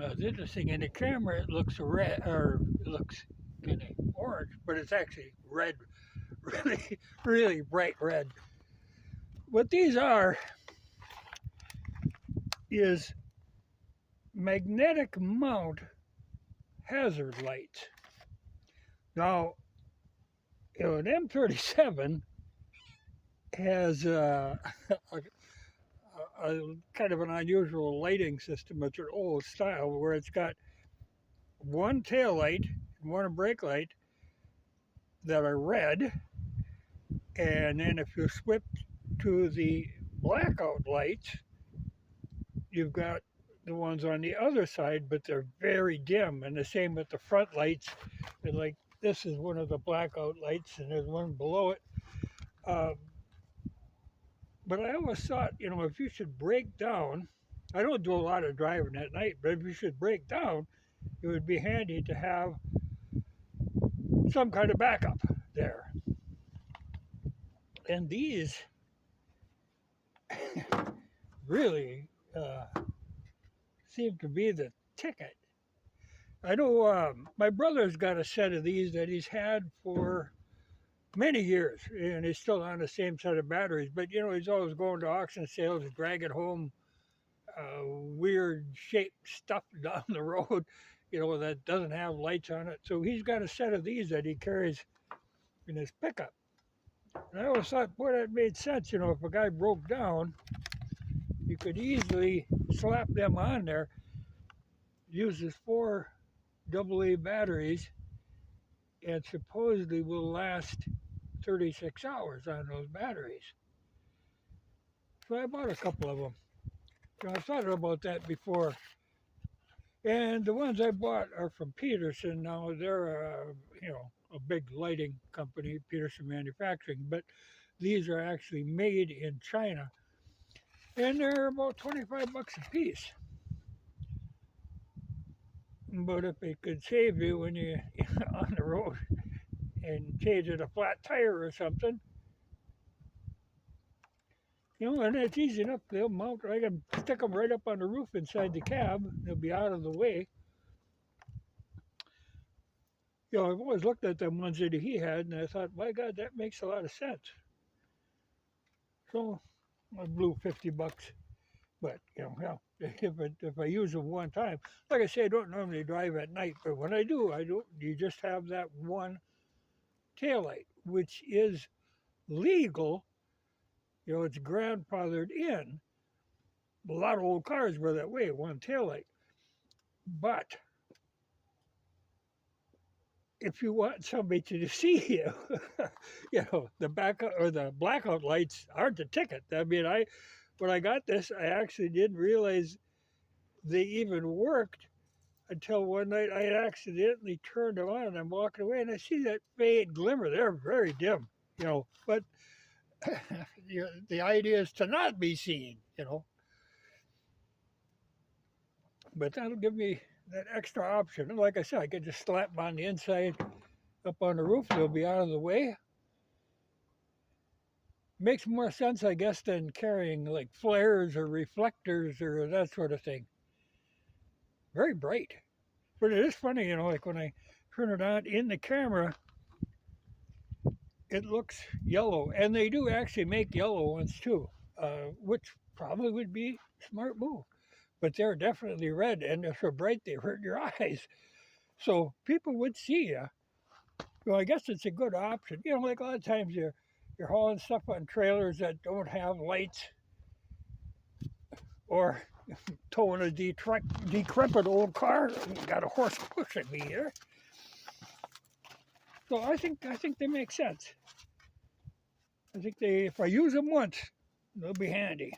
It's interesting. In the camera, it looks red, or it looks kind of orange, but it's actually red, really, really bright red. What these are is magnetic mount hazard lights. Now, an M37 has a kind of an unusual lighting system. It's an old style where it's got one tail light and one brake light that are red, and then if you switch to the blackout lights, you've got the ones on the other side, but they're very dim. And the same with the front lights. And like this is one of the blackout lights, and there's one below it. Um, but I always thought, if you should break down, I don't do a lot of driving at night, but if you should break down, it would be handy to have some kind of backup there. And these really seem to be the ticket. I know my brother's got a set of these that he's had for many years, and he's still on the same set of batteries. But he's always going to auction sales, dragging home weird shaped stuff down the road, that doesn't have lights on it. So he's got a set of these that he carries in his pickup. And I always thought, boy, that made sense. If a guy broke down, you could easily slap them on there. Uses 4 AA batteries and supposedly will last 36 hours on those batteries. So I bought a couple of them. I thought about that before. And the ones I bought are from Peterson. Now they're a big lighting company, Peterson Manufacturing, but these are actually made in China, and they're about 25 bucks a piece. But if it could save you when you're on the road and changing a flat tire or something, and it's easy enough. They'll mount. I can stick them right up on the roof inside the cab. They'll be out of the way. I've always looked at them ones that he had, and I thought, my God, that makes a lot of sense. So I blew 50 bucks. But, if I use them one time, like I say, I don't normally drive at night, but when I do, you just have that one taillight, which is legal. It's grandfathered in. A lot of old cars were that way, one taillight. But if you want somebody to see you, the backup or the blackout lights aren't the ticket. I mean, when I got this, I actually didn't realize they even worked until one night I had accidentally turned them on and I'm walking away and I see that faint glimmer. They're very dim, but the idea is to not be seen, But that'll give me that extra option. And like I said, I could just slap them on the inside up on the roof. They'll be out of the way. Makes more sense, I guess, than carrying like flares or reflectors or that sort of thing. Very bright. But it is funny, like when I turn it on in the camera, it looks yellow. And they do actually make yellow ones too, which probably would be a smart move. But they're definitely red, and they're so bright they hurt your eyes. So people would see you. Well, I guess it's a good option. Like a lot of times you're hauling stuff on trailers that don't have lights, or towing a decrepit old car. Got a horse pushing me here. So I think they make sense. I think if I use them once, they'll be handy.